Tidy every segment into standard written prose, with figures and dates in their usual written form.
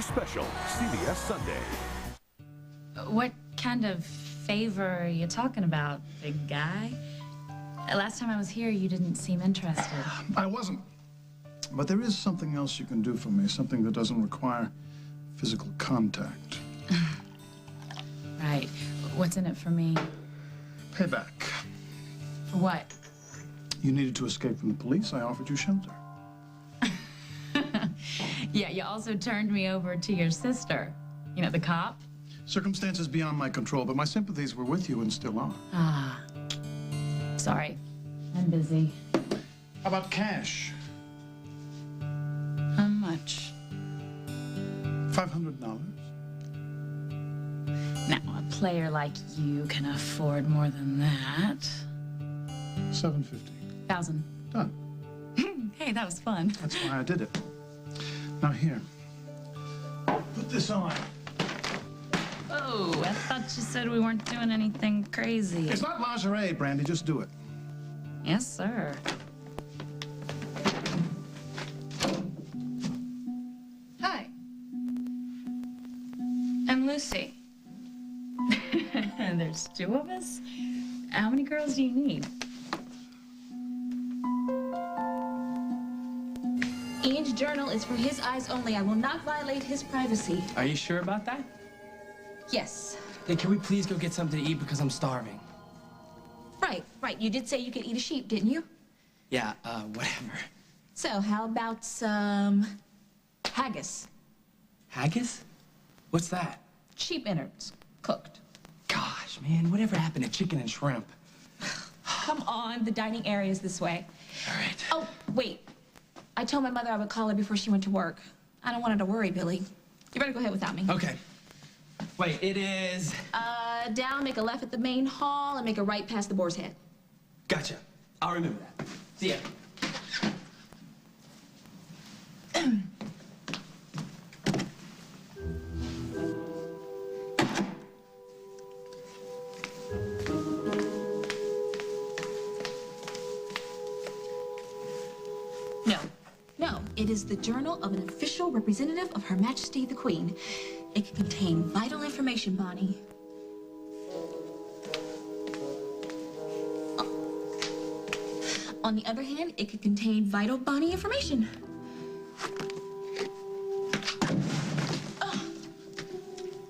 new special, CBS Sunday. What kind of favor are you talking about, big guy? Last time I was here, you didn't seem interested. I wasn't. But there is something else you can do for me, something that doesn't require physical contact. Right. What's in it for me? Payback. For what? You needed to escape from the police. I offered you shelter. Yeah, you also turned me over to your sister. You know, the cop? Circumstances beyond my control, but my sympathies were with you and still are. Ah. Sorry. I'm busy. How about cash? How much? $500. Now, a player like you can afford more than that. $750. 1,000. Done. Hey, that was fun. That's why I did it. Now here, put this on. Oh, I thought you said we weren't doing anything crazy. It's not lingerie, Brandy. Just do it. Yes, sir. Hi. I'm Lucy. There's two of us? How many girls do you need? Ian's journal is for his eyes only. I will not violate his privacy. Are you sure about that? Yes. Hey, can we please go get something to eat because I'm starving? Right. You did say you could eat a sheep, didn't you? Yeah, whatever. So, how about some haggis? Haggis? What's that? Sheep innards, cooked. Gosh, man, whatever happened to chicken and shrimp? Come on, the dining area is this way. All right. Oh, wait. I told my mother I would call her before she went to work. I don't want her to worry, Billy. You better go ahead without me. Okay. Wait, it is... Down, make a left at the main hall, and make a right past the boar's head. Gotcha. I'll remember that. See ya. No, it is the journal of an official representative of Her Majesty the Queen. It can contain vital information, Bonnie. On the other hand, it could contain vital Bonnie information.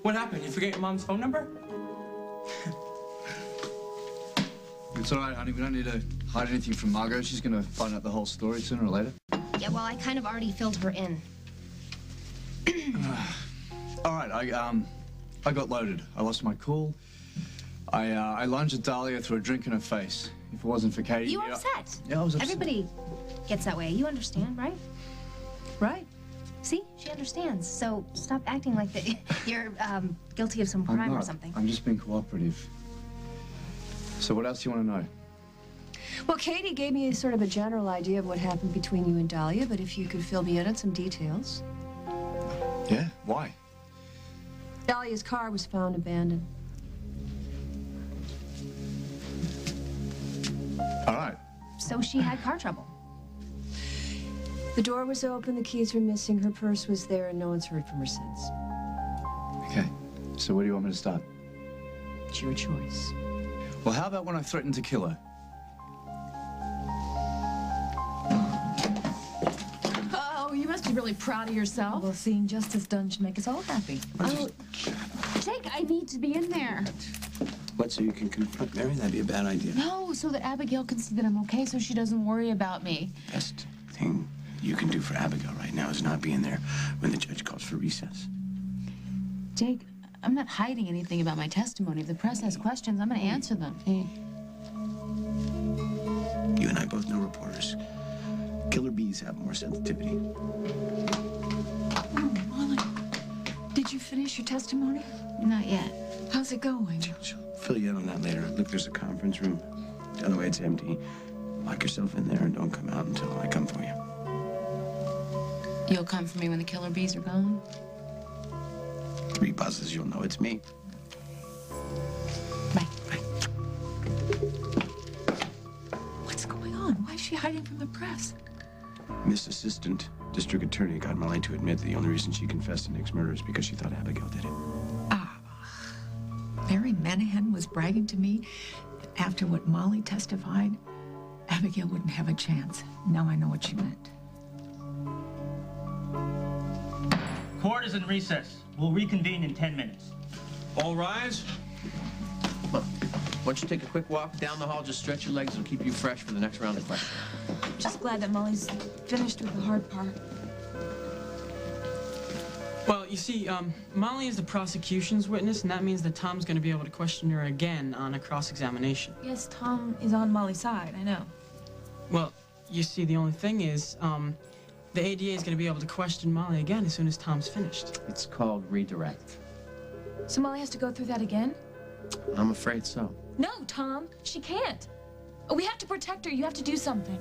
What happened? You forget your mom's phone number? It's all right, honey. We don't need to hide anything from Margot. She's going to find out the whole story sooner or later. Yeah, well, I kind of already filled her in. All right, I got loaded. I lost my cool. I lunged at Dahlia through a drink in her face. If it wasn't for Katie... You were upset. Yeah, I was upset. Everybody gets that way. You understand, right? Right. See? She understands. So stop acting like that you're guilty of some I'm crime or not. something. I'm just being cooperative. So what else do you want to know? Well, Katie gave me sort of a general idea of what happened between you and Dahlia, but if you could fill me in on some details. Yeah? Why? Dahlia's car was found abandoned. All right. So she had car trouble. The door was open, the keys were missing, her purse was there, and no one's heard from her since. Okay. So where do you want me to start? It's your choice. Well, how about when I threatened to kill her? Oh, you must be really proud of yourself. Well, seeing justice done should make us all happy. Oh, Jake, I need to be in there. What, so you can confront Mary? That'd be a bad idea. No, so that Abigail can see that I'm okay, so she doesn't worry about me. Best thing you can do for Abigail right now is not be in there when the judge calls for recess. Jake, I'm not hiding anything about my testimony. If the press has questions, I'm going to answer them. Hey. You and I both know reporters. Killer bees have more sensitivity. Oh, Molly, did you finish your testimony? Not yet. How's it going? She'll fill you in on that later. Look, there's a conference room. Down the way, it's empty. Lock yourself in there and don't come out until I come for you. You'll come for me when the killer bees are gone? 3 buzzes, you'll know it's me. Bye. What's going on? Why is she hiding from the press? Miss Assistant, district attorney got Molly to admit that the only reason she confessed to Nick's murder is because she thought Abigail did it. Mary Manahan was bragging to me that after what Molly testified, Abigail wouldn't have a chance. Now I know what she meant. Court is in recess. We'll reconvene in 10 minutes. All rise. Come on. Why don't you take a quick walk down the hall, just stretch your legs, it'll keep you fresh for the next round of questions. I'm just glad that Molly's finished with the hard part. Well, you see, Molly is the prosecution's witness, and that means that Tom's going to be able to question her again on a cross-examination. Yes, Tom is on Molly's side, I know. Well, you see, the only thing is, the ADA is going to be able to question Molly again as soon as Tom's finished. It's called redirect. So Molly has to go through that again? I'm afraid so. No, Tom, she can't. We have to protect her. You have to do something.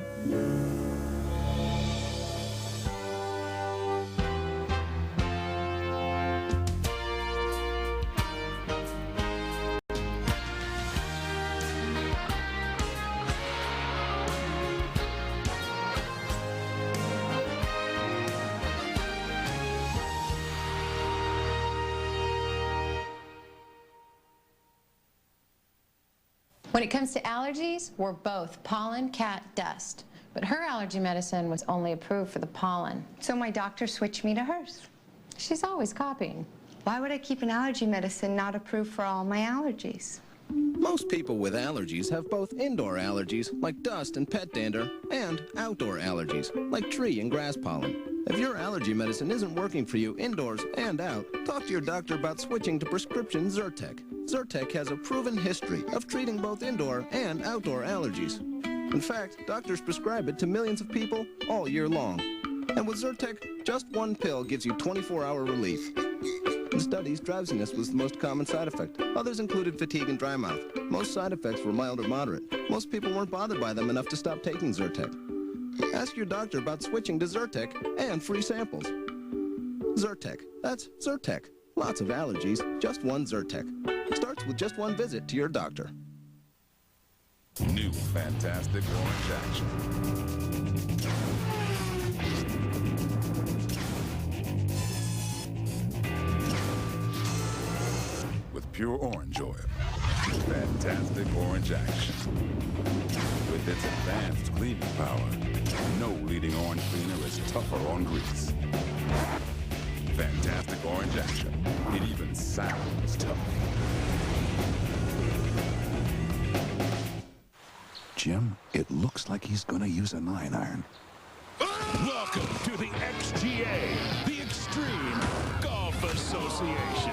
When it comes to allergies, we're both pollen, cat, dust. But her allergy medicine was only approved for the pollen. So my doctor switched me to hers. She's always copying. Why would I keep an allergy medicine not approved for all my allergies? Most people with allergies have both indoor allergies, like dust and pet dander, and outdoor allergies, like tree and grass pollen. If your allergy medicine isn't working for you indoors and out, talk to your doctor about switching to prescription Zyrtec. Zyrtec has a proven history of treating both indoor and outdoor allergies. In fact, doctors prescribe it to millions of people all year long. And with Zyrtec, just one pill gives you 24-hour relief. In studies, drowsiness was the most common side effect. Others included fatigue and dry mouth. Most side effects were mild or moderate. Most people weren't bothered by them enough to stop taking Zyrtec. Ask your doctor about switching to Zyrtec and free samples. Zyrtec. That's Zyrtec. Lots of allergies, just one Zyrtec. Starts with just one visit to your doctor. New Fantastic Orange Action. With pure orange oil. Fantastic Orange Action. With its advanced cleaning power, no leading orange cleaner is tougher on grease. Fantastic Orange Action. It even sounds tough. Jim, it looks like he's gonna use a 9-iron. Welcome to the XGA, the Extreme Golf Association.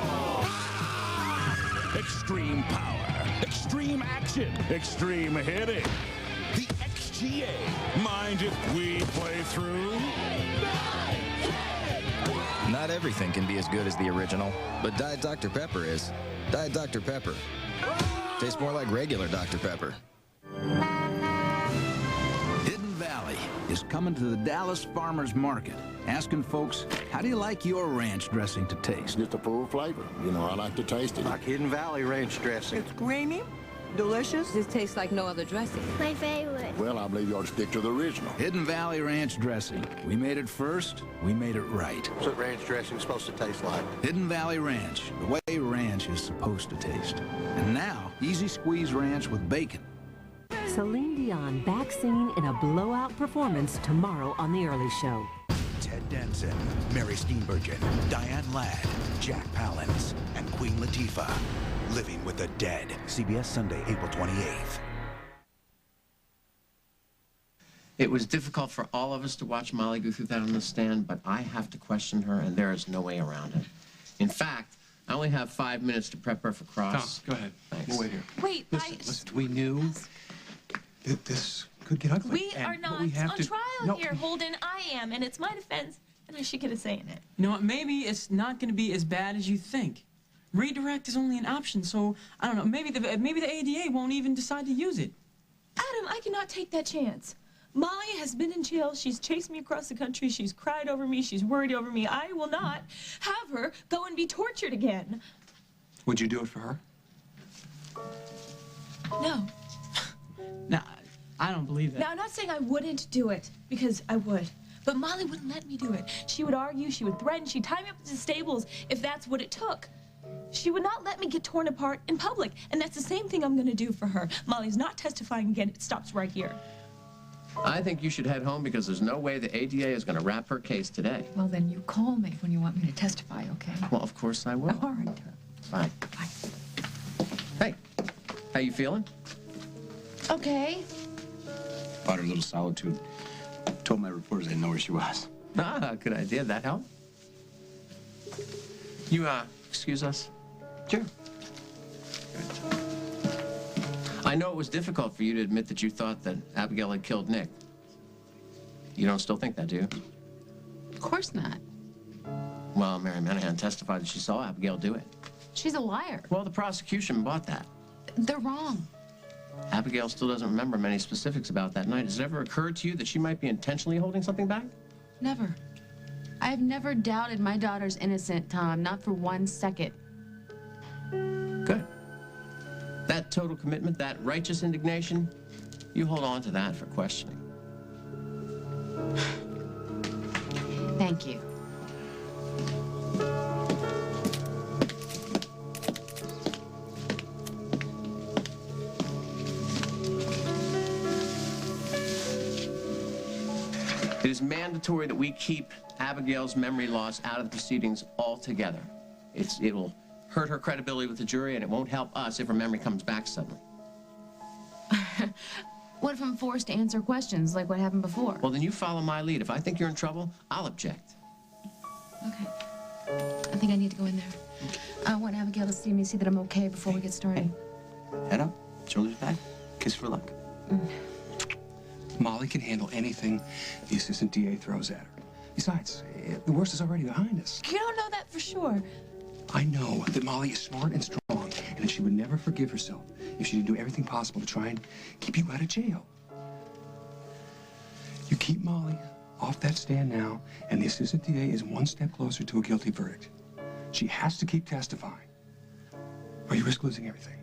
Extreme power, extreme action, extreme hitting. The XGA. Mind if we play through? Not everything can be as good as the original, but Diet Dr. Pepper is. Diet Dr. Pepper. Tastes more like regular Dr. Pepper. Hidden Valley is coming to the Dallas Farmers Market, asking folks, how do you like your ranch dressing to taste? Just a full flavor. You know, I like to taste it. Like Hidden Valley ranch dressing. It's creamy, delicious. This tastes like no other dressing. My favorite. Well, I believe you ought to stick to the original. Hidden Valley ranch dressing. We made it first, we made it right. What's that ranch dressing supposed to taste like? Hidden Valley Ranch, the way ranch is supposed to taste. And now, easy squeeze ranch with bacon. Celine Dion back singing in a blowout performance tomorrow on The Early Show. Ted Danson, Mary Steenburgen, Diane Ladd, Jack Palance, and Queen Latifah. Living with the Dead. CBS Sunday, April 28th. It was difficult for all of us to watch Molly go through that on the stand, but I have to question her, and there is no way around it. In fact, I only have 5 minutes to prep her for cross. Tom, go ahead. Thanks. We'll wait here. Wait, Listen, we knew that this could get ugly. We are not on trial here, Holden. I am, and it's my defense, and I should get a say in it. You know what? Maybe it's not going to be as bad as you think. Redirect is only an option, so I don't know. Maybe the ADA won't even decide to use it. Adam, I cannot take that chance. Molly has been in jail. She's chased me across the country. She's cried over me. She's worried over me. I will not have her go and be tortured again. Would you do it for her? No. Now, I don't believe that. Now, I'm not saying I wouldn't do it, because I would. But Molly wouldn't let me do it. She would argue, she would threaten, she'd tie me up to the stables if that's what it took. She would not let me get torn apart in public, and that's the same thing I'm going to do for her. Molly's not testifying again. It stops right here. I think you should head home because there's no way the ADA is going to wrap her case today. Well, then you call me when you want me to testify, okay? Well, of course I will. All right. Bye. Hey, how you feeling? Okay. Bought her a little solitude. Told my reporters I didn't know where she was. Ah, good idea. That help? You, excuse us? Sure. I know it was difficult for you to admit that you thought that Abigail had killed Nick. You don't still think that, do you? Of course not. Well, Mary Menahan testified that she saw Abigail do it. She's a liar. Well, the prosecution bought that. They're wrong. Abigail still doesn't remember many specifics about that night. Has it ever occurred to you that she might be intentionally holding something back? Never. I have never doubted my daughter's innocent, Tom, not for 1 second. Good. That total commitment, that righteous indignation, you hold on to that for questioning. Thank you. It is mandatory that we keep Abigail's memory loss out of the proceedings altogether. It'll hurt her credibility with the jury, and it won't help us if her memory comes back suddenly. What if I'm forced to answer questions like what happened before? Well, then you follow my lead. If I think you're in trouble, I'll object. Okay. I think I need to go in there. I want Abigail to see me, see that I'm okay before we get started. Head up, shoulders back, kiss for luck. Molly can handle anything the assistant DA throws at her. Besides, the worst is already behind us. You don't know that for sure. I know that Molly is smart and strong, and that she would never forgive herself if she didn't do everything possible to try and keep you out of jail. You keep Molly off that stand now, and the assistant DA is 1 step closer to a guilty verdict. She has to keep testifying, or you risk losing everything.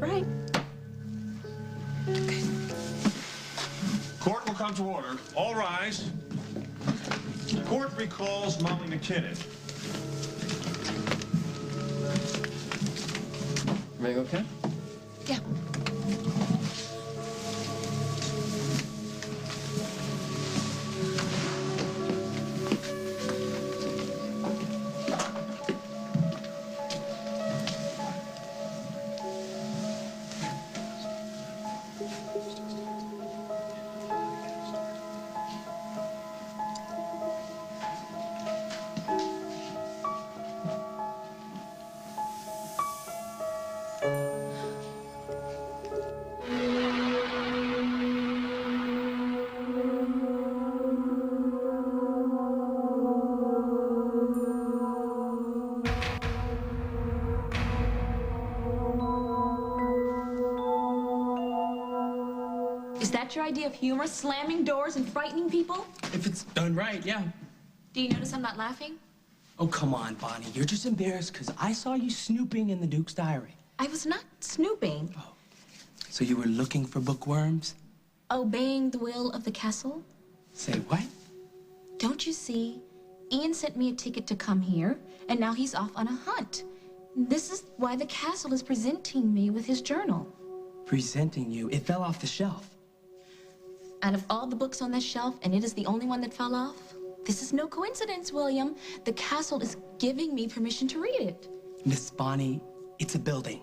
Right. Court will come to order. All rise. Court recalls Molly McKinnon. Everything okay? Yeah. Is that your idea of humor? Slamming doors and frightening people? If it's done right, yeah. Do you notice I'm not laughing? Oh, come on, Bonnie. You're just embarrassed because I saw you snooping in the Duke's diary. I was not snooping. So you were looking for bookworms? Obeying the will of the castle? Say what? Don't you see? Ian sent me a ticket to come here, and now he's off on a hunt. This is why the castle is presenting me with his journal. Presenting you? It fell off the shelf. Out of all the books on this shelf, and it is the only one that fell off, this is no coincidence, William. The castle is giving me permission to read it. Miss Bonnie, it's a building.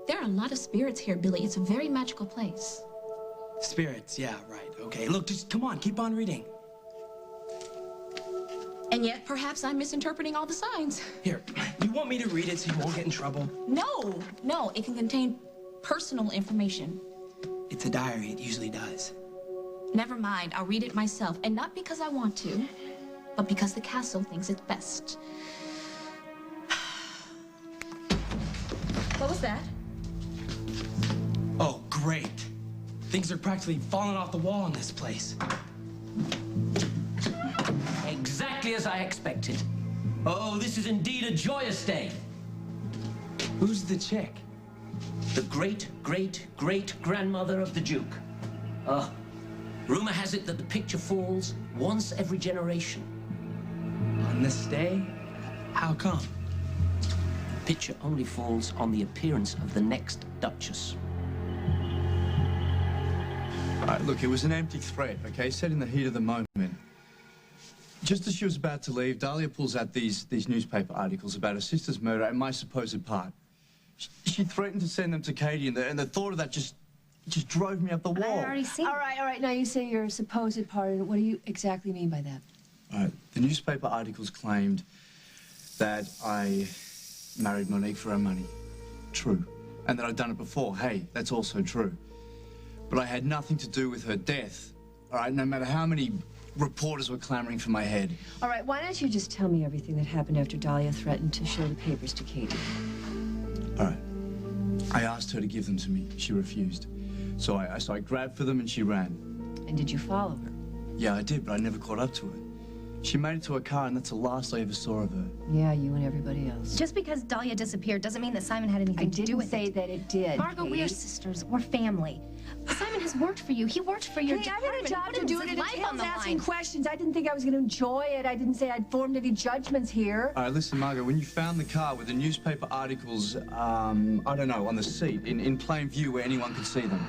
There are a lot of spirits here, Billy. It's a very magical place. Spirits, yeah, right. Okay, look, just come on, keep on reading. And yet, perhaps I'm misinterpreting all the signs. Here, you want me to read it so you won't get in trouble? No, it can contain personal information. It's a diary, it usually does. Never mind, I'll read it myself. And not because I want to, but because the castle thinks it's best. What was that? Oh, great. Things are practically falling off the wall in this place. Exactly as I expected. Oh, this is indeed a joyous day. Who's the chick? The great-great-great-grandmother of the Duke. Rumor has it that the picture falls once every generation. On this day? How come? The picture only falls on the appearance of the next Duchess. Look, it was an empty threat, okay? Said in the heat of the moment. Just as she was about to leave, Dahlia pulls out these newspaper articles about her sister's murder and my supposed part. She threatened to send them to Katie, and the thought of that just drove me up the wall. I already seen. All right. Now you say your supposed part. What do you exactly mean by that? The newspaper articles claimed that I married Monique for her money. True. And that I'd done it before. Hey, that's also true. But I had nothing to do with her death. All right, no matter how many reporters were clamoring for my head. All right, why don't you just tell me everything that happened after Dahlia threatened to show the papers to Katie? All right. I asked her to give them to me. She refused. So I grabbed for them and she ran. And did you follow her? Yeah, I did, but I never caught up to her. She made it to her car, and that's the last I ever saw of her. Yeah, you and everybody else. Just because Dahlia disappeared doesn't mean that Simon had anything to do with it. I didn't say that it did, Margot, Katie. we're sisters. We're family. Simon has worked for you. He worked for your Katie, I department. had a job to do, and it life on entails the asking line. questions. I didn't think I was going to enjoy it. I didn't say I'd formed any judgments here. All right, listen, Margot, when you found the car with the newspaper articles, I don't know, on the seat, in plain view where anyone could see them.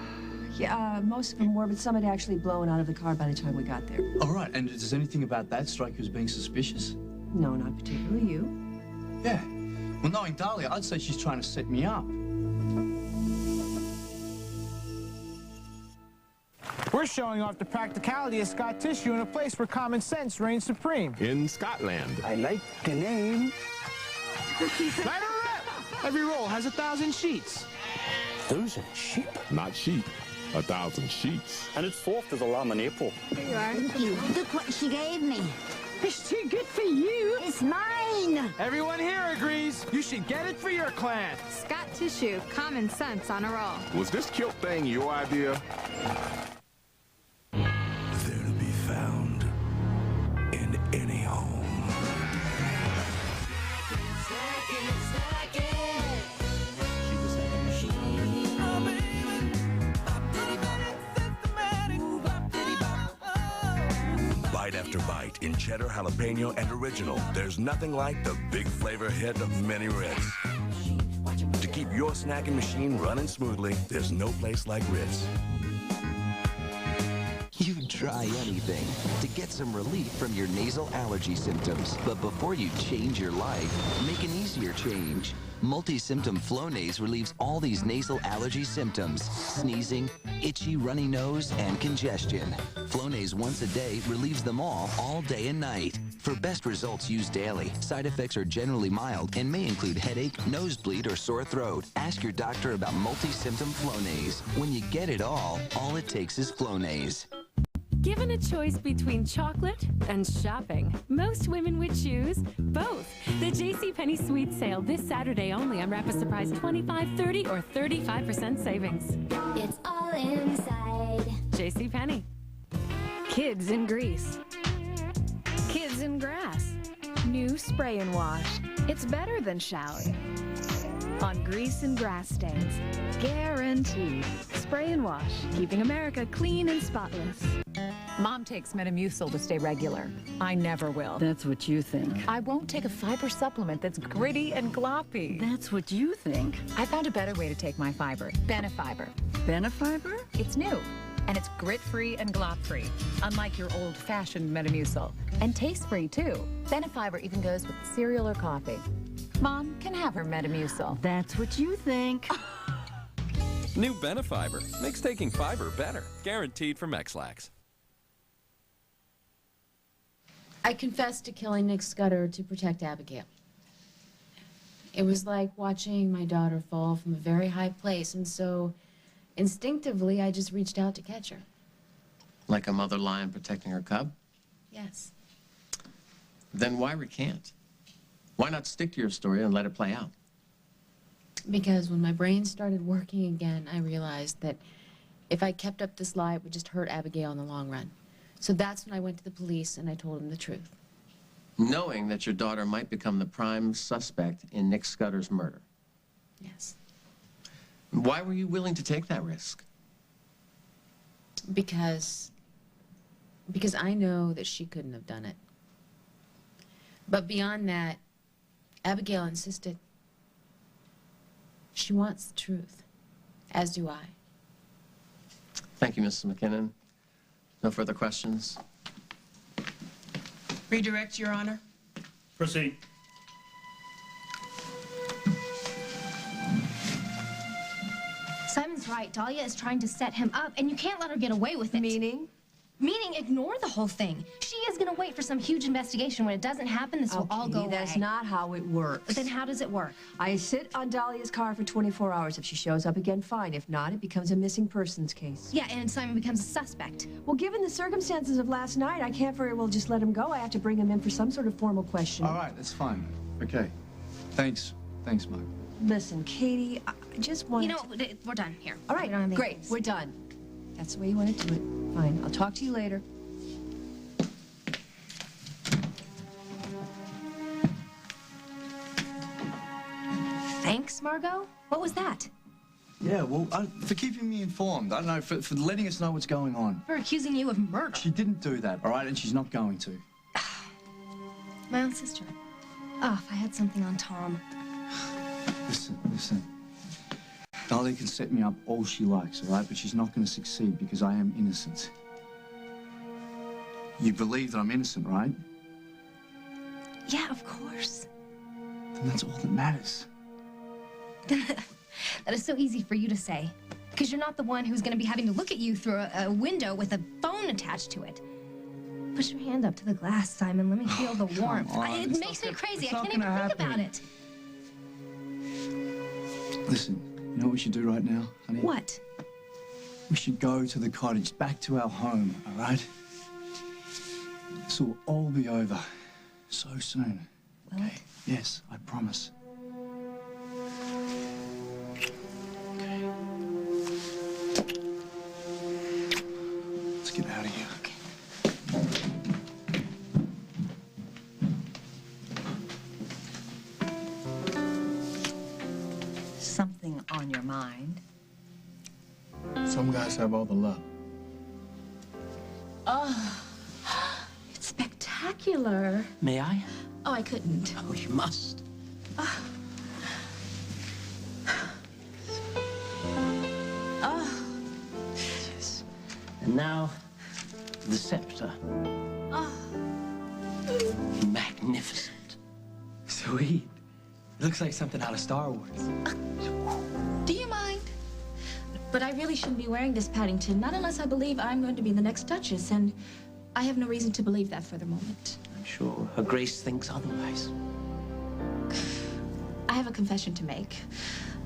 Yeah, most of them were, but some had actually blown out of the car by the time we got there. All right, and does anything about that strike you as being suspicious? No, not particularly you. Yeah. Well, knowing Dahlia, I'd say she's trying to set me up. We're showing off the practicality of Scott tissue in a place where common sense reigns supreme. In Scotland. I like the name. Let her rip! Every roll has 1,000 sheets. 1,000 sheep? Not sheep. 1,000 sheets. And it's 4th of the lamb in April. Here you are. Thank you. Look what she gave me. It's too good for you. It's mine. Everyone here agrees. You should get it for your clan. Scott tissue, common sense on a roll. Was this kilt thing your idea? They're to be found in any home. Bite after bite in cheddar, jalapeno, and original. There's nothing like the big flavor hit of mini Ritz. To keep your snacking machine running smoothly, there's no place like Ritz. You'd try anything to get some relief from your nasal allergy symptoms. But before you change your life, make an easier change. Multi-symptom Flonase relieves all these nasal allergy symptoms: sneezing, itchy, runny nose, and congestion. Flonase once a day relieves them all day and night. For best results, use daily. Side effects are generally mild and may include headache, nosebleed, or sore throat. Ask your doctor about multi-symptom Flonase. When you get it all it takes is Flonase. Given a choice between chocolate and shopping, most women would choose both. The JCPenney Sweet Sale this Saturday only. Unwrap a surprise 25, 30, or 35% savings. It's all inside. JCPenney. Kids in grease. Kids in grass. New spray and wash. It's better than showering. On grease and grass stains. Guaranteed. Spray and wash, keeping America clean and spotless. Mom takes Metamucil to stay regular. I never will. That's what you think. I won't take a fiber supplement that's gritty and gloppy. That's what you think. I found a better way to take my fiber. Benefiber. Benefiber? It's new, and it's grit-free and glop-free, unlike your old-fashioned Metamucil. And taste-free, too. Benefiber even goes with cereal or coffee. Mom can have her Metamucil. That's what you think. New Benefiber makes taking fiber better. Guaranteed from X-Lax. I confessed to killing Nick Scudder to protect Abigail. It was like watching my daughter fall from a very high place, and so instinctively I just reached out to catch her. Like a mother lion protecting her cub? Yes. Then why recant? Why not stick to your story and let it play out? Because when my brain started working again, I realized that if I kept up this lie, it would just hurt Abigail in the long run. So that's when I went to the police and I told them the truth. Knowing that your daughter might become the prime suspect in Nick Scudder's murder. Yes. Why were you willing to take that risk? Because because I know that she couldn't have done it. But beyond that, Abigail insisted. She wants the truth, as do I. Thank you, Mrs. McKinnon. No further questions? Redirect, Your Honor. Proceed. Simon's right. Dahlia is trying to set him up, and you can't let her get away with it. Meaning? Meaning ignore the whole thing. She is going to wait for some huge investigation. When it doesn't happen, this will all go away. That's not how it works. But then how does it work? I sit on Dahlia's car for 24 hours. If she shows up again, fine. If not, it becomes a missing persons case. Yeah, and Simon becomes a suspect. Well, given the circumstances of last night, I can't very well just let him go. I have to bring him in for some sort of formal question. All right, that's fine. Okay. Thanks. Thanks, Mike. Listen, Katie, I just want You know, we're done here. All right, great. We're done. That's the way you want to do it. Fine. I'll talk to you later. Thanks, Margot. What was that? Yeah, well, for keeping me informed. I don't know, for letting us know what's going on. For accusing you of murder. She didn't do that, all right? And she's not going to. My own sister. Oh, if I had something on Tom. Listen. Dahlia can set me up all she likes, all right? But she's not going to succeed because I am innocent. You believe that I'm innocent, right? Yeah, of course. Then that's all that matters. That is so easy for you to say. Because you're not the one who's going to be having to look at you through a window with a phone attached to it. Push your hand up to the glass, Simon. Let me feel the warmth. It makes me crazy. I can't even think about it. Listen, you know what we should do right now, honey? What? We should go to the cottage, back to our home, all right? This will all be over so soon. Will it? Yes, I promise. Okay. Let's get out of here. Something on your mind? Some guys have all the luck. Oh, it's spectacular. May I? Oh, I couldn't. Oh, you must. Oh. Yes. And now, the scepter. Oh. Magnificent. Sweet. It looks like something out of Star Wars. Do you mind? But I really shouldn't be wearing this, Paddington, not unless I believe I'm going to be the next Duchess, and I have no reason to believe that for the moment. I'm sure Her Grace thinks otherwise. I have a confession to make.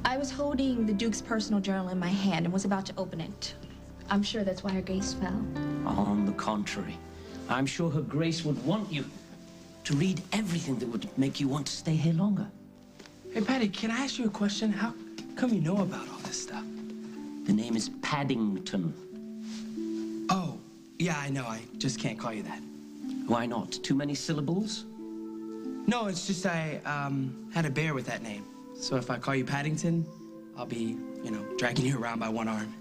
I was holding the Duke's personal journal in my hand and was about to open it. I'm sure that's why Her Grace fell. On the contrary, I'm sure Her Grace would want you to read everything that would make you want to stay here longer. Hey, Patty, can I ask you a question? How come you know about all this stuff? The name is Paddington. Oh, yeah, I know. I just can't call you that. Why not? Too many syllables? No, it's just I had a bear with that name. So if I call you Paddington, I'll be, dragging you around by one arm.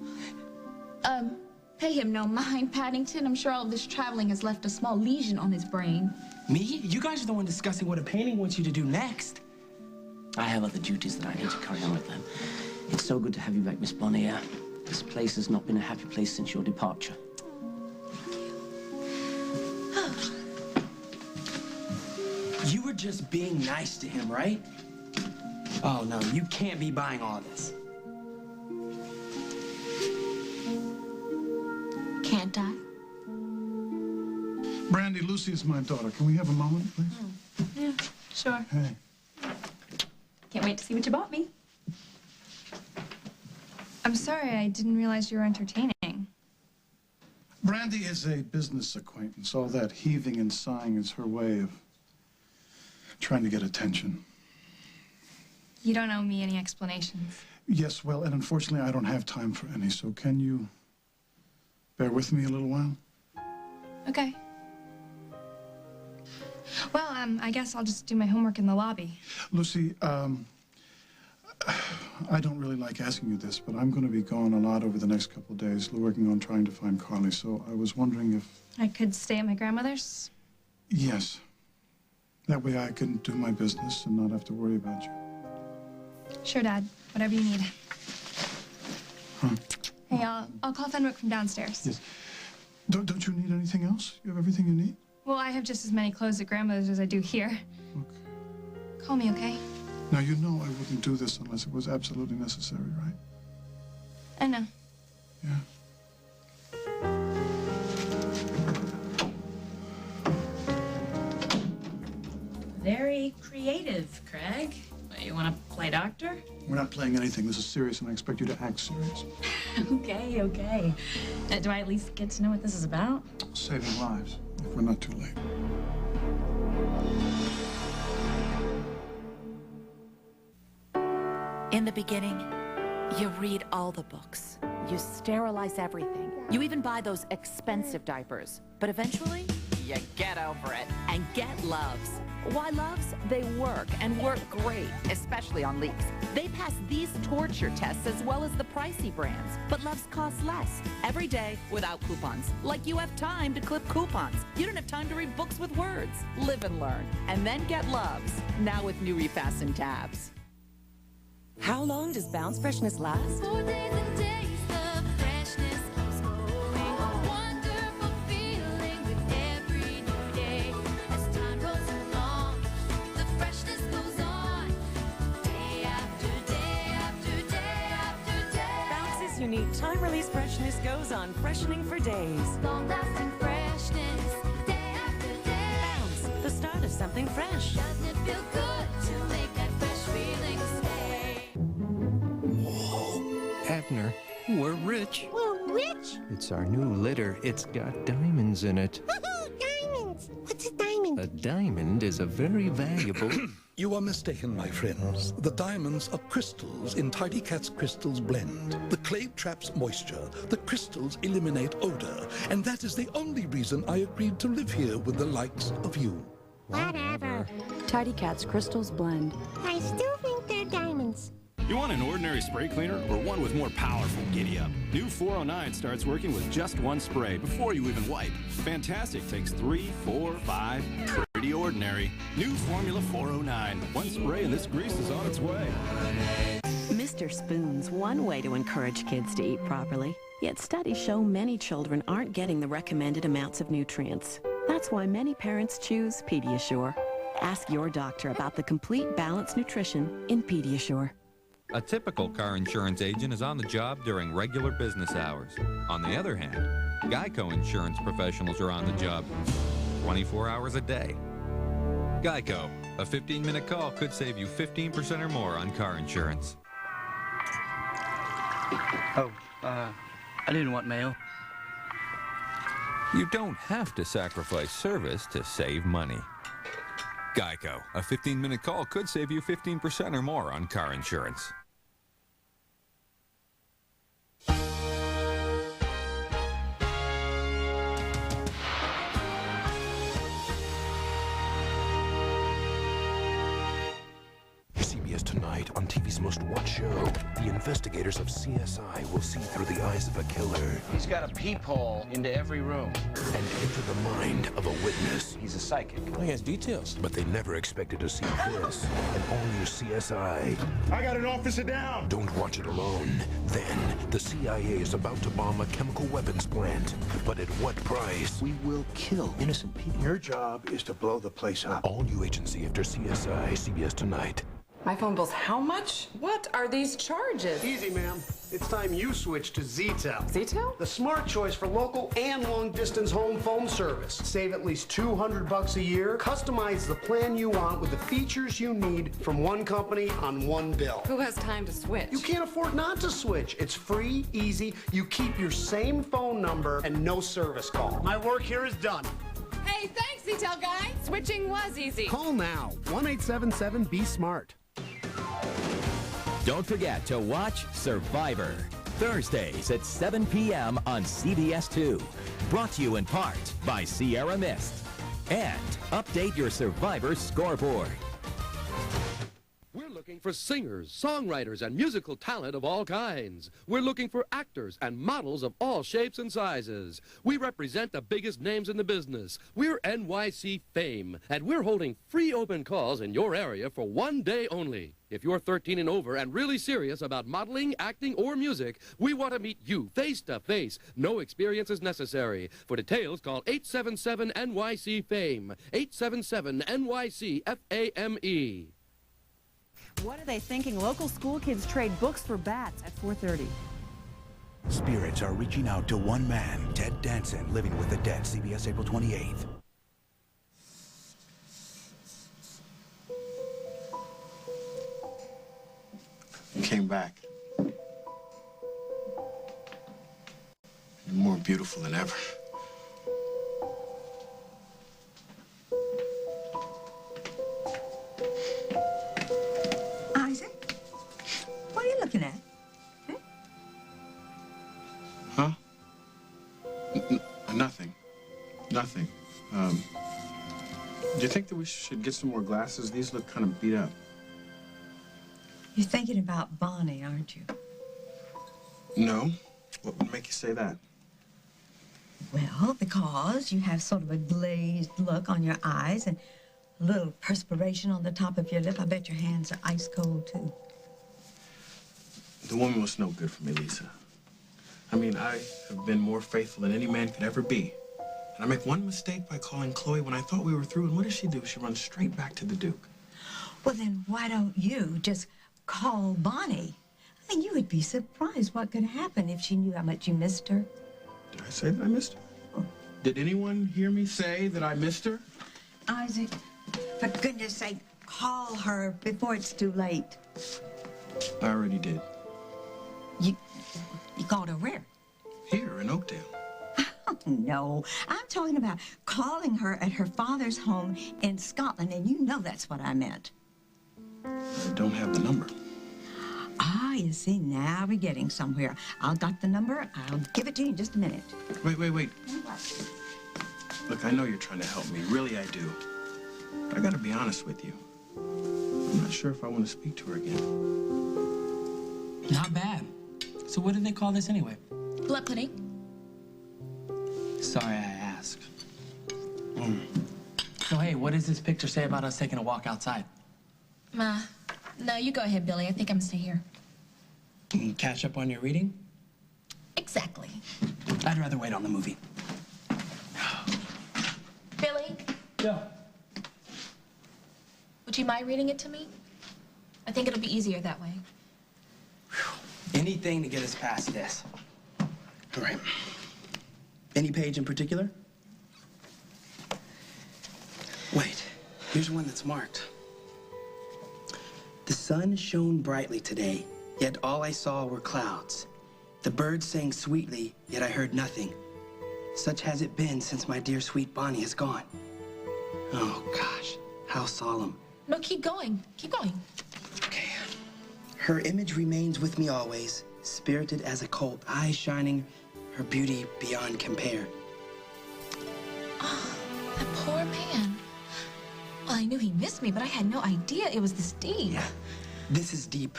Pay him no mind, Paddington. I'm sure all of this traveling has left a small lesion on his brain. Me? You guys are the one discussing what a painting wants you to do next. I have other duties that I need to carry on with them. It's so good to have you back, Miss Bonnier. This place has not been a happy place since your departure. You were just being nice to him, right? Oh, no, you can't be buying all this. Can't I? Brandy, Lucy is my daughter. Can we have a moment, please? Yeah, sure. Hey. Can't wait to see what you bought me. I'm sorry, I didn't realize you were entertaining. Brandy is a business acquaintance. All that heaving and sighing is her way of trying to get attention. You don't owe me any explanations. Yes, well, and unfortunately, I don't have time for any, so can you bear with me a little while? Okay. Well, I guess I'll just do my homework in the lobby. Lucy, I don't really like asking you this, but I'm going to be gone a lot over the next couple of days, working on trying to find Carly. So I was wondering if... I could stay at my grandmother's? Yes. That way I can do my business and not have to worry about you. Sure, Dad. Whatever you need. Huh? Hey, I'll call Fenwick from downstairs. Yes. Don't you need anything else? You have everything you need? Well, I have just as many clothes at grandmother's as I do here. Okay. Call me, okay? Now, you know I wouldn't do this unless it was absolutely necessary, right? I know. Yeah. Very creative, Craig. What, you want to play doctor? We're not playing anything. This is serious, and I expect you to act serious. Okay, okay. Do I at least get to know what this is about? Saving lives, if we're not too late. In the beginning, you read all the books. You sterilize everything. You even buy those expensive diapers. But eventually, you get over it and get Loves. Why Loves? They work and work great, especially on leaks. They pass these torture tests as well as the pricey brands. But Loves costs less every day without coupons. Like you have time to clip coupons. You don't have time to read books with words. Live and learn. And then get Loves. Now with new refastened tabs. How long does Bounce Freshness last? 4 days and days, the freshness keeps going. A wonderful feeling with every new day. As time rolls along, the freshness goes on. Day after day after day after day. Bounce's unique time-release freshness goes on freshening for days. Long-lasting freshness, day after day. Bounce, the start of something fresh. Doesn't it feel good to make that fresh feeling stay? Abner, we're rich. We're rich? It's our new litter. It's got diamonds in it. Diamonds! What's a diamond? A diamond is a very valuable... You are mistaken, my friends. The diamonds are crystals in Tidy Cat's Crystals Blend. The clay traps moisture, the crystals eliminate odor, and that is the only reason I agreed to live here with the likes of you. Whatever. Tidy Cat's Crystals Blend. I still think they're diamonds. You want an ordinary spray cleaner or one with more powerful giddy-up? New 409 starts working with just one spray before you even wipe. Fantastic takes 3, 4, 5. Pretty ordinary. New Formula 409. One spray and this grease is on its way. Mr. Spoon's one way to encourage kids to eat properly. Yet studies show many children aren't getting the recommended amounts of nutrients. That's why many parents choose Pediasure. Ask your doctor about the complete balanced nutrition in Pediasure. A typical car insurance agent is on the job during regular business hours. On the other hand, Geico insurance professionals are on the job 24 hours a day. Geico, a 15-minute call could save you 15% or more on car insurance. Oh, I didn't want mail. You don't have to sacrifice service to save money. Geico, a 15-minute call could save you 15% or more on car insurance. CBS Tonight, on TV's most watched show, the investigators of CSI will see through the eyes of a killer He's got a peephole into every room. and enter the mind of a witness. He's a psychic. He has details. But they never expected to see this. An all-new CSI. I got an officer down. Don't watch it alone. Then, the CIA is about to bomb a chemical weapons plant. But at what price? We will kill innocent people. Your job is to blow the place up. All new agency after CSI, CBS Tonight. My phone bill's how much? What are these charges? Easy, ma'am. It's time you switch to Z-Tel. Z-Tel? The smart choice for local and long-distance home phone service. Save at least $200 a year. Customize the plan you want with the features you need from one company on one bill. Who has time to switch? You can't afford not to switch. It's free, easy. You keep your same phone number and no service call. My work here is done. Hey, thanks, Z-Tel guy. Switching was easy. Call now. 1-877-BE-SMART. Don't forget to watch Survivor, Thursdays at 7 p.m. on CBS 2. Brought to you in part by Sierra Mist. And update your Survivor scoreboard. We're looking for singers, songwriters, and musical talent of all kinds. We're looking for actors and models of all shapes and sizes. We represent the biggest names in the business. We're NYC Fame, and we're holding free open calls in your area for 1 day only. If you're 13 and over and really serious about modeling, acting, or music, we want to meet you face to face. No experience is necessary. For details, call 877-NYC-FAME. 877-NYC-FAME. What are they thinking? Local school kids trade books for bats at 4:30. Spirits are reaching out to one man, Ted Danson, living with the dead. CBS, April 28th. You came back. You're more beautiful than ever. Isaac, what are you looking at? Huh? Nothing. Nothing. Do you think that we should get some more glasses? These look kind of beat up. You're thinking about Bonnie, aren't you? No. What would make you say that? Well, because you have sort of a glazed look on your eyes and a little perspiration on the top of your lip. I bet your hands are ice cold, too. The woman was no good for me, Lisa. I mean, I have been more faithful than any man could ever be. And I make one mistake by calling Chloe when I thought we were through. And what does she do? She runs straight back to the Duke. Well, then why don't you just call Bonnie? I mean, you would be surprised what could happen if she knew how much you missed her. Did I say that I missed her? Did anyone hear me say that I missed her? Isaac, for goodness sake, call her before it's too late. I already did. You called her where? Here in Oakdale. Oh, no. I'm talking about calling her at her father's home in Scotland, and you know that's what I meant. I don't have the number. Ah, you see, now we're getting somewhere. I've got the number. I'll give it to you in just a minute. Wait. Look, I know you're trying to help me. Really, I do. But I gotta be honest with you. I'm not sure if I want to speak to her again. Not bad. So what do they call this anyway? Blood pudding. Sorry I asked. So hey, what does this picture say about us taking a walk outside? No, you go ahead, Billy. I think I'm gonna stay here. Catch up on your reading? Exactly. I'd rather wait on the movie. Billy? Yeah. Would you mind reading it to me? I think it'll be easier that way. Anything to get us past this. All right. Any page in particular? Wait, here's one that's marked. The sun shone brightly today, yet all I saw were clouds. The birds sang sweetly, yet I heard nothing. Such has it been since my dear sweet Bonnie has gone. Oh, gosh, how solemn. No, keep going. Keep going. Okay. Her image remains with me always, spirited as a colt, eyes shining, her beauty beyond compare. Oh, that poor man. Well, I knew he missed me, but I had no idea it was this deep. Yeah, this is deep.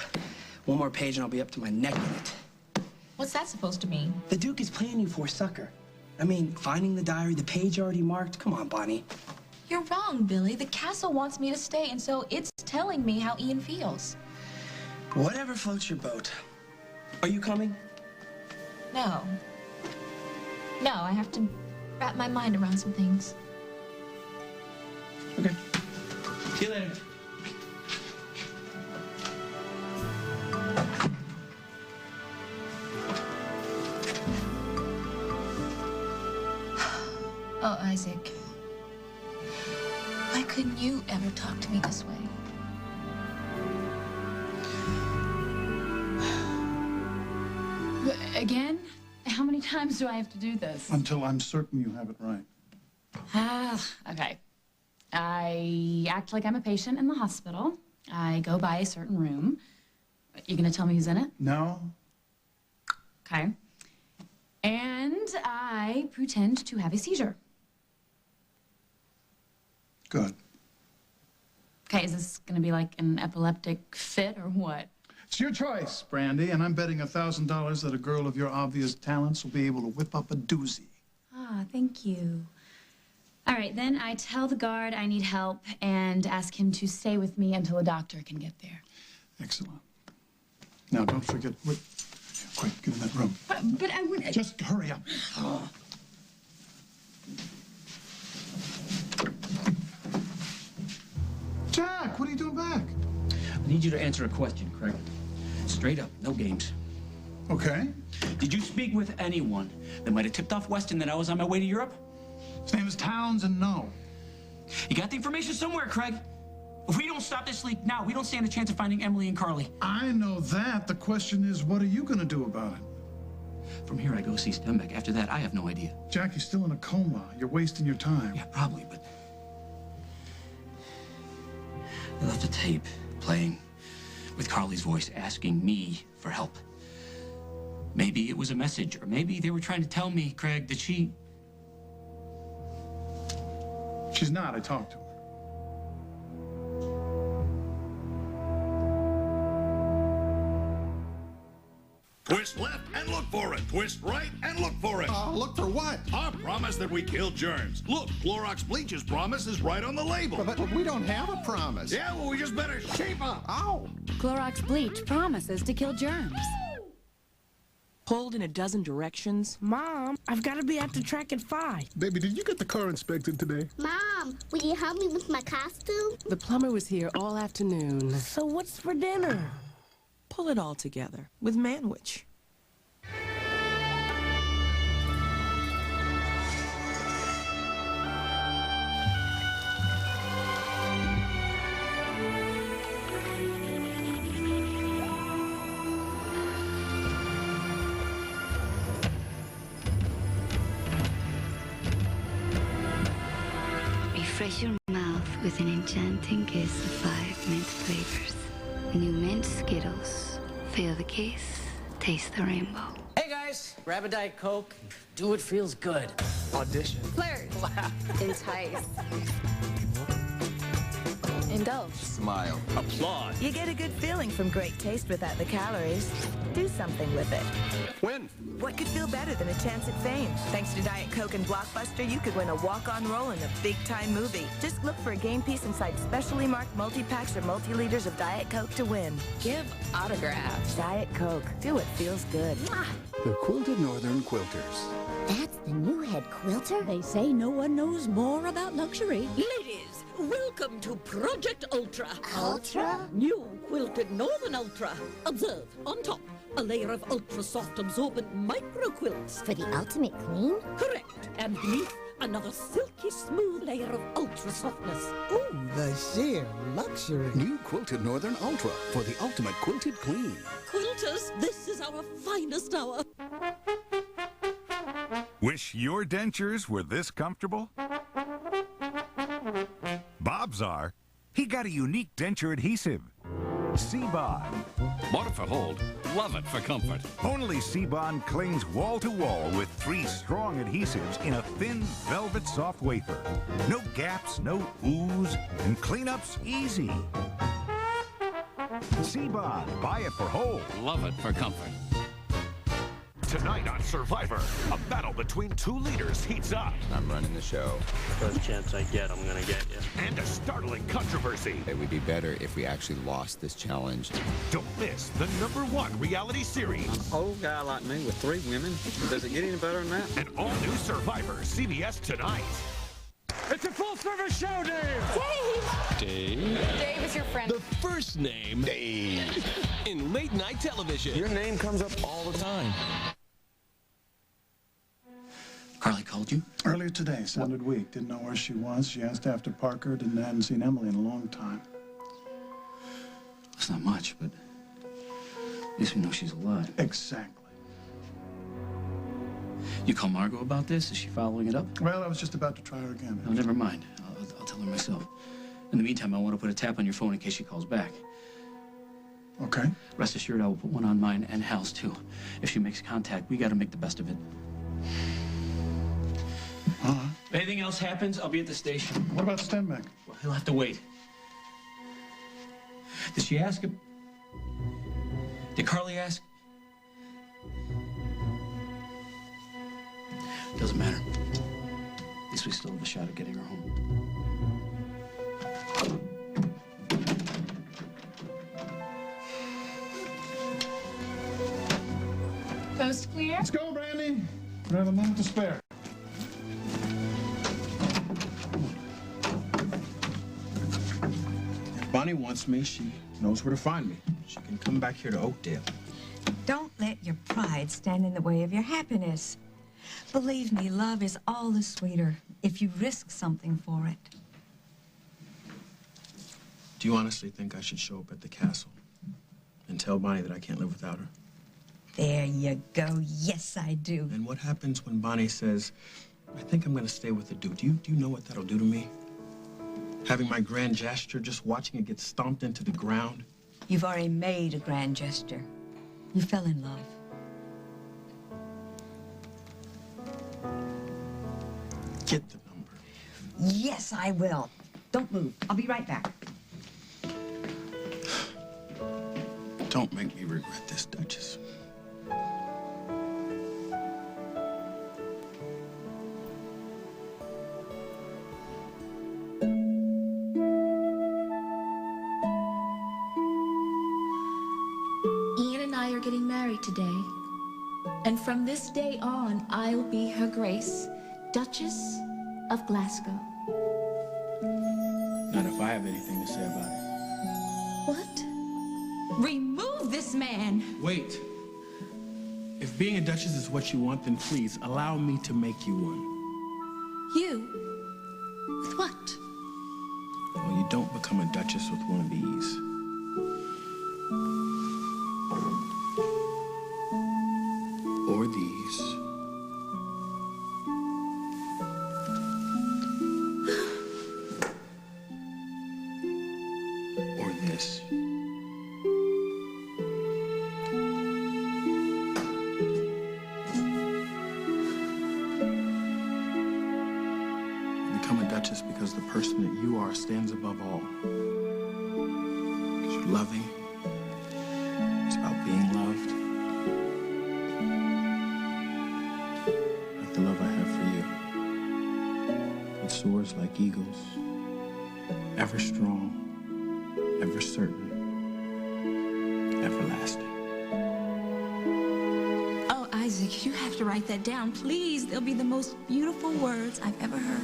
One more page and I'll be up to my neck in it. What's that supposed to mean? The Duke is playing you for a sucker. I mean, finding the diary, the page already marked. Come on, Bonnie. You're wrong, Billy. The castle wants me to stay, and so it's telling me how Ian feels. Whatever floats your boat. Are you coming? No. No, I have to wrap my mind around some things. Okay. See you later. Oh, Isaac. Why couldn't you ever talk to me this way? Again? How many times do I have to do this? Until I'm certain you have it right. Okay. I act like I'm a patient in the hospital. I go by a certain room. You gonna tell me who's in it? No. Okay. And I pretend to have a seizure. Good. Okay, is this gonna be like an epileptic fit or what? It's your choice, Brandy, and I'm betting $1,000 that a girl of your obvious talents will be able to whip up a doozy. Ah, thank you. All right, then I tell the guard I need help and ask him to stay with me until a doctor can get there. Excellent. Now, don't forget, wait, quick, get in that room. But I would... Just hurry up. Jack, what are you doing back? I need you to answer a question, Craig. Straight up, no games. Okay. Did you speak with anyone that might have tipped off Weston that I was on my way to Europe? His name is Towns, and no. You got the information somewhere, Craig. If we don't stop this leak now, we don't stand a chance of finding Emily and Carly. I know that. The question is, what are you going to do about it? From here, I go see Stenbeck. After that, I have no idea. Jack, you're still in a coma. You're wasting your time. Yeah, probably, but... They left a tape playing with Carly's voice asking me for help. Maybe it was a message, or maybe they were trying to tell me, Craig, that she... She's not. I talked to her. Twist left and look for it. Twist right and look for it. Look for what? Our promise that we kill germs. Look, Clorox Bleach's promise is right on the label. But we don't have a promise. Yeah, well, we just better shape up. Ow! Clorox Bleach promises to kill germs. Pulled in a dozen directions. Mom, I've got to be at the track at 5. Baby, did you get the car inspected today? Mom, will you help me with my costume? The plumber was here all afternoon. So what's for dinner? Pull it all together with Manwich. Refresh your mouth with an enchanting kiss of 5 mint flavors. New mint Skittles. Fill the case. Taste the rainbow. Hey guys, grab a Diet Coke. Do what feels good. Audition. Flirt. Entice. Indulge. Smile. Applaud. You get a good feeling from great taste without the calories. Do something with it. When? What could feel better than a chance at fame? Thanks to Diet Coke and Blockbuster, you could win a walk-on role in a big-time movie. Just look for a game piece inside specially marked multi-packs or multi-liters of Diet Coke to win. Give autographs. Diet Coke. Do what feels good. The Quilted Northern Quilters. That's the new head quilter? They say no one knows more about luxury. Ladies, welcome to Project Ultra. Ultra? New Quilted Northern Ultra. Observe, on top, a layer of ultra-soft absorbent micro quilts. For the ultimate clean? Correct. And beneath, another silky smooth layer of ultra-softness. Ooh, the sheer luxury. New Quilted Northern Ultra for the ultimate quilted clean. Quilters, this is our finest hour. Wish your dentures were this comfortable? Bob's are. He got a unique denture adhesive. C-Bond. Bought it for hold, love it for comfort. Only C-Bond clings wall to wall with 3 strong adhesives in a thin velvet soft wafer. No gaps, no ooze, and cleanup's easy. C-Bond, buy it for hold. Love it for comfort. Tonight on Survivor, a battle between 2 leaders heats up. I'm running the show. First chance I get, I'm gonna get you. And a startling controversy. It would be better if we actually lost this challenge. Don't miss the #1 reality series. An old guy like me with 3 women. Does it get any better than that? An all-new Survivor, CBS tonight. It's a full-service show, Dave! Dave? Dave is your friend. The first name, Dave, in late-night television. Your name comes up all the time. Carly called you? Earlier today. Sounded weak. Didn't know where she was. She asked after Parker. Hadn't seen Emily in a long time. That's not much, but at least we know she's alive. Exactly. You call Margot about this? Is she following it up? Well, I was just about to try her again. No, never mind. I'll tell her myself. In the meantime, I want to put a tap on your phone in case she calls back. Okay. Rest assured, I will put one on mine and Hal's, too. If she makes contact, we got to make the best of it. All right. If anything else happens, I'll be at the station. What about Stenbeck? Well, he'll have to wait. Did she ask him? Did Carly ask? Doesn't matter. At least we still have a shot at getting her home. Coast clear? Let's go, Brandy. We have a moment to spare. If Bonnie wants me, she knows where to find me. She can come back here to Oakdale. Don't let your pride stand in the way of your happiness. Believe me, love is all the sweeter if you risk something for it. Do you honestly think I should show up at the castle and tell Bonnie that I can't live without her? There you go. Yes, I do. And what happens when Bonnie says, I think I'm going to stay with the Duke? Do you know what that'll do to me? Having my grand gesture, just watching it get stomped into the ground? You've already made a grand gesture. You fell in love. Get the number. Yes, I will. Don't move. I'll be right back. Don't make me regret this, Duchess. Ian and I are getting married today. And from this day on, I'll be Her Grace, Duchess of Glasgow. Not if I have anything to say about it. What? Remove this man! Wait. If being a duchess is what you want, then please allow me to make you one. You? With what? Well, you don't become a duchess with one of these. Or these. Or this. Become a duchess because the person that you are stands above all. Because you're loving. It's about being loved. Like the love I have for you. It soars like eagles. Ever strong. Ever certain. Everlasting. Oh, Isaac, you have to write that down. Please, they'll be the most beautiful words I've ever heard.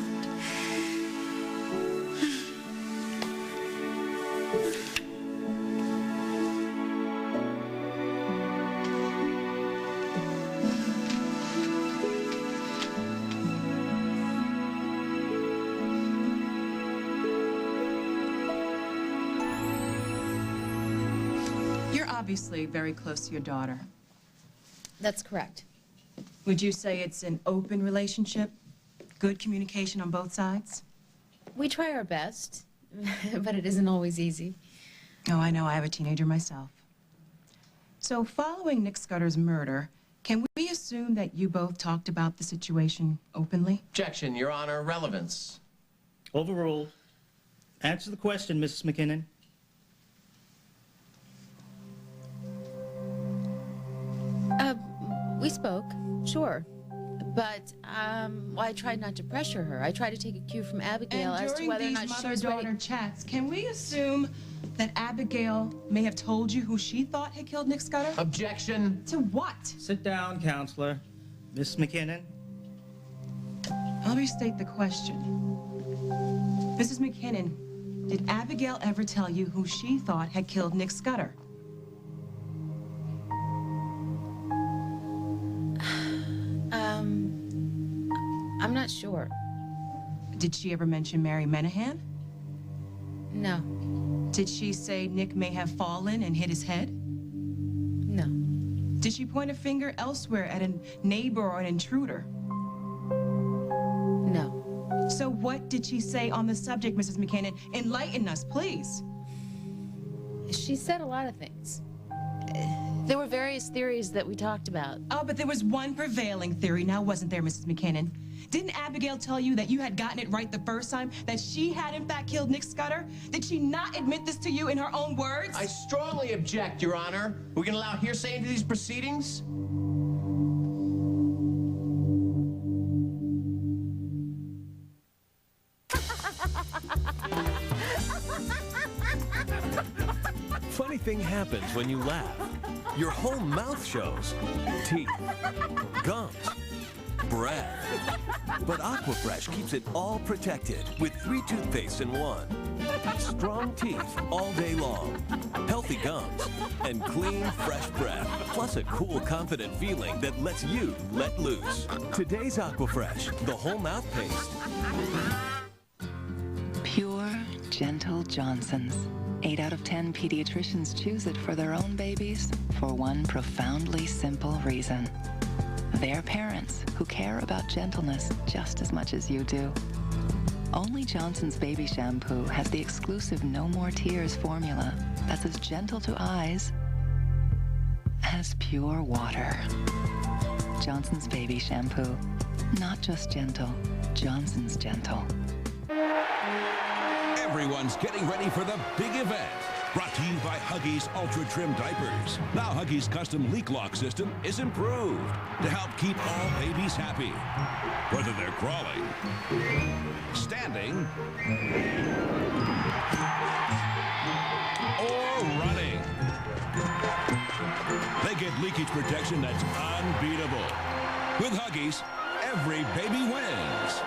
You're obviously very close to your daughter. That's correct. Would you say it's an open relationship? Good communication on both sides? We try our best, but it isn't always easy. Oh, I know. I have a teenager myself. So following Nick Scudder's murder, can we assume that you both talked about the situation openly? Objection, Your Honor. Relevance. Overruled. Answer the question, Mrs. McKinnon. We spoke, sure. But, well, I tried not to pressure her. I tried to take a cue from Abigail as to whether or not she was ready. During these mother-daughter chats, can we assume that Abigail may have told you who she thought had killed Nick Scudder? Objection. To what? Sit down, counselor. Miss McKinnon. Let me state the question. Mrs. McKinnon, did Abigail ever tell you who she thought had killed Nick Scudder? I'm not sure. Did she ever mention Mary Menahan? No. Did she say Nick may have fallen and hit his head? No. Did she point a finger elsewhere at a neighbor or an intruder? No. So what did she say on the subject, Mrs. McKinnon? Enlighten us, please. She said a lot of things. There were various theories that we talked about. Oh, but there was one prevailing theory, now wasn't there, Mrs. McKinnon? Didn't Abigail tell you that you had gotten it right the first time? That she had in fact killed Nick Scudder? Did she not admit this to you in her own words? I strongly object, Your Honor. We can allow hearsay into these proceedings? Funny thing happens when you laugh. Your whole mouth shows. Teeth, gums, breath. But Aquafresh keeps it all protected with 3 toothpastes in 1. Strong teeth all day long, healthy gums, and clean, fresh breath. Plus a cool, confident feeling that lets you let loose. Today's Aquafresh, the whole mouth paste. Pure, gentle Johnson's. 8 out of 10 pediatricians choose it for their own babies for one profoundly simple reason. They're parents who care about gentleness just as much as you do. Only Johnson's Baby Shampoo has the exclusive No More Tears formula that's as gentle to eyes as pure water. Johnson's Baby Shampoo. Not just gentle, Johnson's gentle. Everyone's getting ready for the big event. Brought to you by Huggies Ultra Trim Diapers. Now Huggies' custom leak lock system is improved to help keep all babies happy. Whether they're crawling, standing, or running. They get leakage protection that's unbeatable. With Huggies, every baby wins.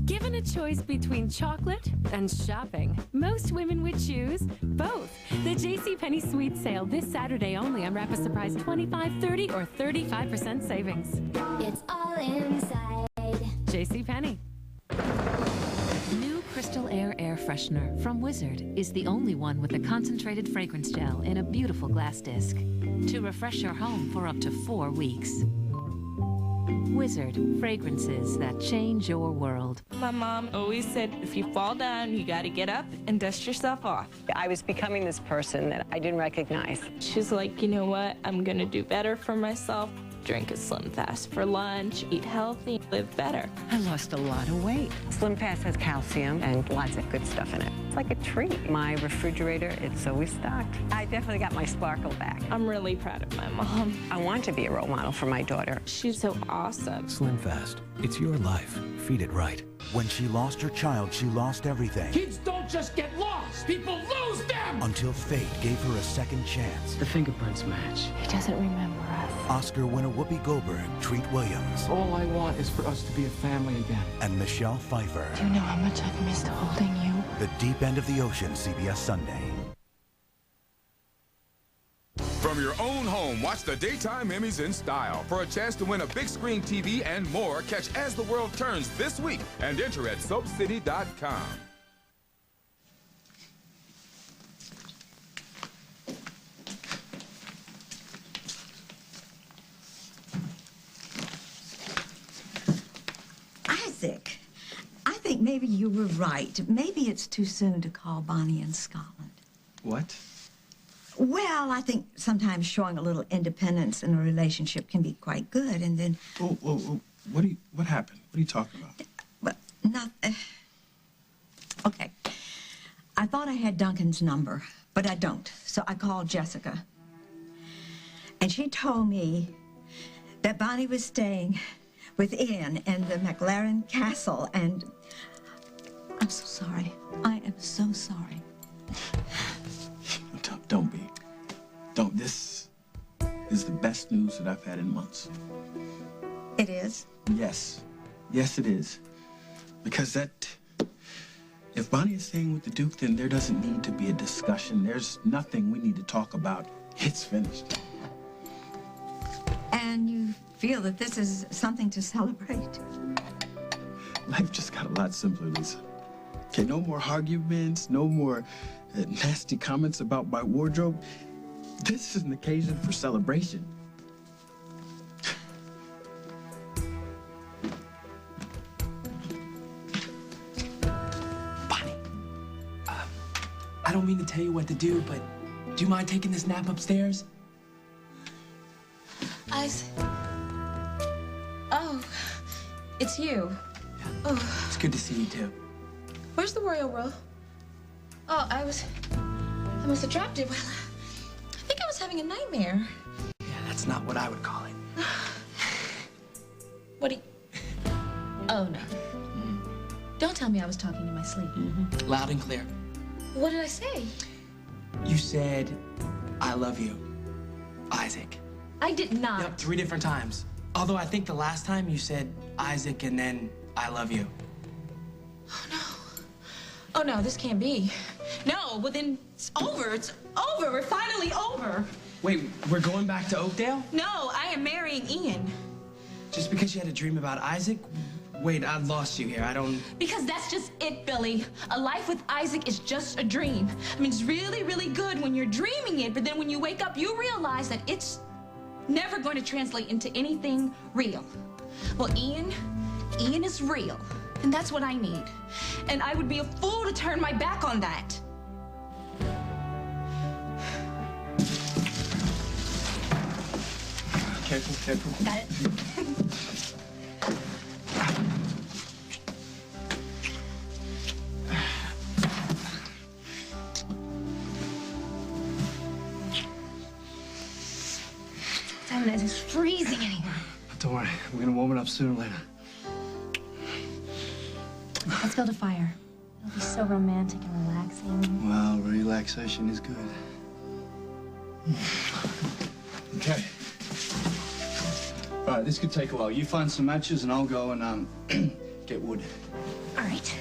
Given a choice between chocolate and shopping, most women would choose both. The JCPenney Sweet Sale this Saturday only. Unwrap a surprise 25, 30, or 35% savings. It's all inside. JCPenney. New Crystal Air Air Freshener from Wizard is the only one with a concentrated fragrance gel in a beautiful glass disc to refresh your home for up to 4 weeks. Wizard, fragrances that change your world. My mom always said, if you fall down, you gotta get up and dust yourself off. I was becoming this person that I didn't recognize. She's like, you know what? I'm gonna do better for myself. Drink a Slim Fast for lunch, eat healthy, live better. I lost a lot of weight. Slim Fast has calcium and lots of good stuff in it. It's like a treat. My refrigerator, it's always stocked. I definitely got my sparkle back. I'm really proud of my mom. I want to be a role model for my daughter. She's so awesome. Slim Fast. It's your life. Feed it right. When she lost her child, she lost everything. Kids don't just get lost, people lose them! Until fate gave her a second chance. The fingerprints match. He doesn't remember us. Oscar winner Whoopi Goldberg, Treat Williams. All I want is for us to be a family again. And Michelle Pfeiffer. Do you know how much I've missed holding you? The Deep End of the Ocean, CBS Sunday. From your own home, watch the Daytime Emmys in style. For a chance to win a big screen TV and more, catch As the World Turns this week and enter at SoapCity.com. Isaac, I think maybe you were right. Maybe it's too soon to call Bonnie in Scotland. What? Well, I think sometimes showing a little independence in a relationship can be quite good, and then... Oh, what happened? What are you talking about? But not... Okay. I thought I had Duncan's number, but I don't, so I called Jessica. And she told me that Bonnie was staying with Ian in the McLaren Castle, and I'm so sorry. I am so sorry. Don't be. Don't. This is the best news that I've had in months. It is? Yes. Yes, it is. Because if Bonnie is staying with the Duke, then there doesn't need to be a discussion. There's nothing we need to talk about. It's finished. And you feel that this is something to celebrate? Life just got a lot simpler, Lisa. Okay, no more arguments, no more nasty comments about my wardrobe. This is an occasion for celebration. Bonnie, I don't mean to tell you what to do, but do you mind taking this nap upstairs? Isaac. Oh. It's you. Oh. It's good to see you, too. Where's the royal roll? Oh, I must have dropped it. Well, I think I was having a nightmare. Yeah, that's not what I would call it. What do you... Oh, no. Don't tell me I was talking in my sleep. Loud and clear. What did I say? You said, I love you, Isaac. I did not. Yep, 3 different times. Although I think the last time you said Isaac and then I love you. Oh, no, this can't be. No, well, then it's over. It's over. We're finally over. Wait, we're going back to Oakdale? No, I am marrying Ian. Just because you had a dream about Isaac? Wait, I lost you here. I don't... Because that's just it, Billy. A life with Isaac is just a dream. I mean, it's really, really good when you're dreaming it, but then when you wake up, you realize that it's never going to translate into anything real. Well, Ian is real, and that's what I need. And I would be a fool to turn my back on that. Careful, careful. Got it. It's freezing in here. Don't worry, we're gonna warm it up sooner or later. Let's build a fire. It'll be so romantic and relaxing. Well, relaxation is good. Okay. All right, this could take a while. You find some matches and I'll go and get wood. All right.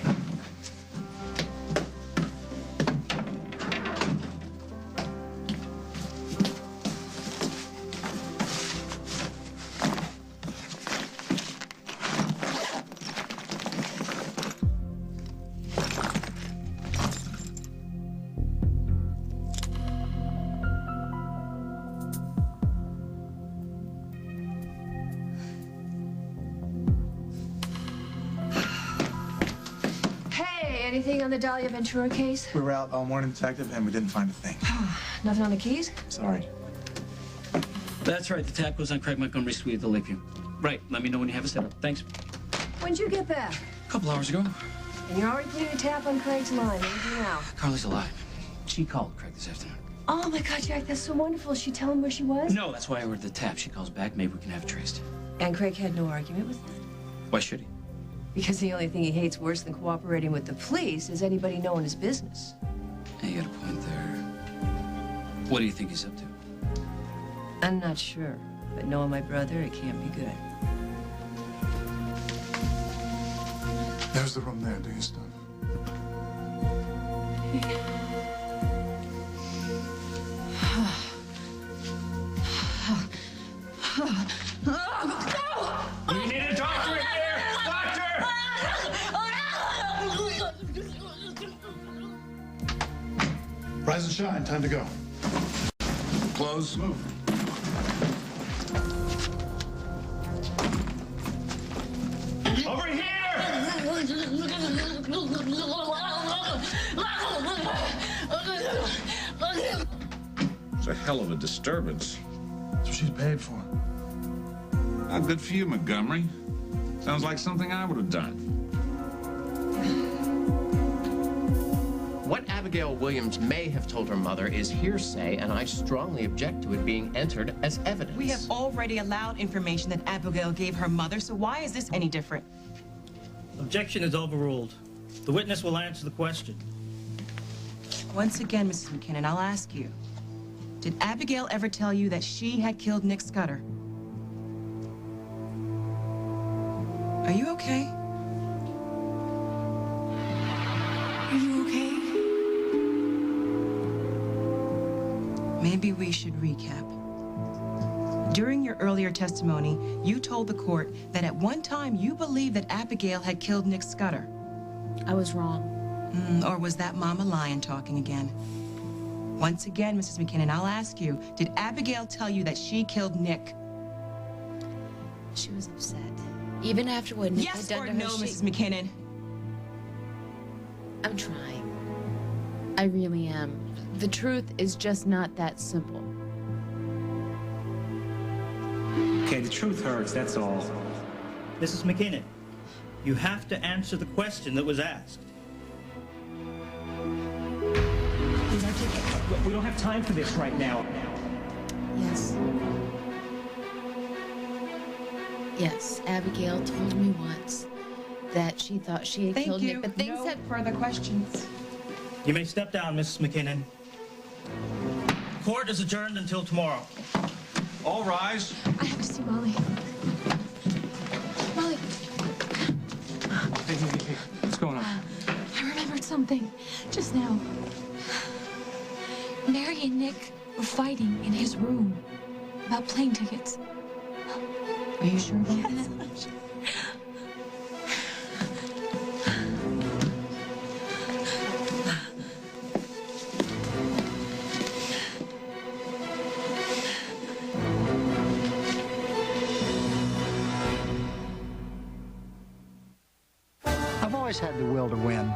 Anything on the Dahlia Ventura case? We were out all morning, detective, and we didn't find a thing. Nothing on the keys? Sorry. That's right. The tap goes on Craig Montgomery's suite at the Lakeview. Right. Let me know when you have it set up. Thanks. When'd you get back? A couple hours ago. And you're already putting a tap on Craig's line. What do you do now? Carly's alive. She called Craig this afternoon. Oh, my God, Jack, that's so wonderful. She tell him where she was? No, that's why I ordered the tap. She calls back. Maybe we can have it traced. And Craig had no argument with that? Why should he? Because the only thing he hates worse than cooperating with the police is anybody knowing his business. Hey, you got a point there. What do you think he's up to? I'm not sure, but knowing my brother, it can't be good. There's the room there. Do your stuff. We need a doctor in here! Doctor! Rise and shine. Time to go. Close. Move. Over here! It's a hell of a disturbance. That's what she's paid for. Not good for you, Montgomery. Sounds like something I would have done. What Abigail Williams may have told her mother is hearsay, and I strongly object to it being entered as evidence. We have already allowed information that Abigail gave her mother, so why is this any different? Objection is overruled. The witness will answer the question. Once again, Mrs. McKinnon, I'll ask you. Did Abigail ever tell you that she had killed Nick Scudder? Are you okay? Are you okay? Maybe we should recap. During your earlier testimony, you told the court that at one time you believed that Abigail had killed Nick Scudder. I was wrong. Or was that Mama Lion talking again? Once again, Mrs. McKinnon, I'll ask you, did Abigail tell you that she killed Nick? She was upset. Even after what Nick had done to her, Yes or no, Mrs. McKinnon? I'm trying. I really am. The truth is just not that simple. Okay, the truth hurts, that's all. Mrs. McKinnon, You have to answer the question that was asked. We don't have time for this right now. Yes. Yes, Abigail told me once that she thought she had killed Nick, but things had further questions. You may step down, Mrs. McKinnon. Court is adjourned until tomorrow. All rise. I have to see Molly. Molly, Hey, what's going on? I remembered something just now. Mary and Nick were fighting in his room about plane tickets. Are you sure about that? I've always had the will to win.